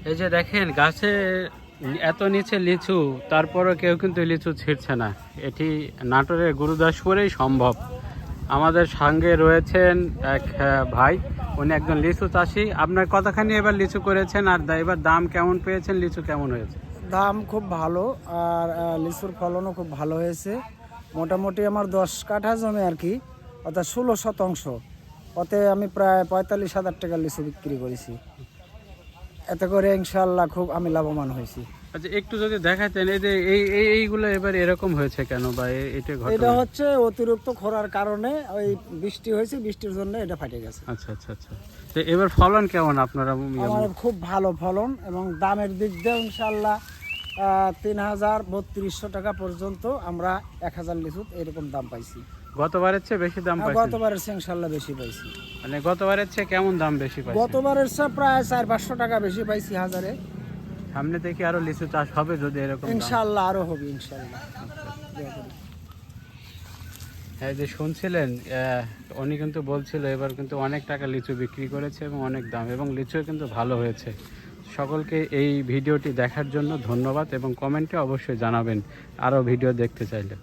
এই যে দেখেন গাছে এত নিচে লিচু, তারপরও কেউ কিন্তু লিচু ছিঁড়ছে না। এটি নাটোরের গুরুদাসপুরেই সম্ভব। আমাদের সঙ্গে রয়েছেন এক ভাই, উনি একজন লিচু চাষি। আপনার কতখানি এবার লিচু করেছেন, আর এবার দাম কেমন পেয়েছেন, লিচু কেমন হয়েছে? দাম খুব ভালো, আর লিচুর ফলনও খুব ভালো হয়েছে। মোটামুটি আমার 10 কাঠা জমি আর কি, অর্থাৎ 16%। ওতে আমি প্রায় 45,000 টাকা লিচু বিক্রি করেছি। এতে করে ইনশাল্লাহ খুব আমি লাভবান হয়েছি। আচ্ছা, একটু যদি দেখাতেন এই যে এইগুলো এবার এরকম হয়েছে কেন, বা এটা এটা ঘটনা? হচ্ছে অতিরিক্ত খরার কারণে, ওই বৃষ্টি হয়েছে, বৃষ্টির জন্য এটা ফাটে গেছে। আচ্ছা আচ্ছা আচ্ছা। তো এবার ফলন কেমন আপনারা? আমার খুব ভালো ফলন, এবং দামের দিক দিয়ে ইনশাল্লাহ 3,000-3200 টাকা পর্যন্ত আমরা 1,000 লিচু এরকম দাম পাইছি। গতবারের চেয়ে বেশি দাম পাইছেন? গতবারের চেয়ে ইনশাল্লাহ বেশি পাইছি। মানে গতবারের চেয়ে কেমন দাম বেশি পাইছেন? গতবারের চেয়ে প্রায় 400-500 টাকা বেশি পাইছি হাজারে। সামনে থেকে আরো লিচু চাষ হবে যদি এরকম দাম? ইনশাল্লাহ আরো হবে ইনশাল্লাহ। হ্যাঁ, যে শুনছিলেন উনি কিন্তু বলছিল এবার কিন্তু অনেক টাকা লিচু বিক্রি করেছে এবং অনেক দাম, এবং লিচুও কিন্তু ভালো হয়েছে। সকলকে এই ভিডিওটি দেখার জন্য ধন্যবাদ, এবং কমেন্টে অবশ্যই জানাবেন আরও ভিডিও দেখতে চাইলে।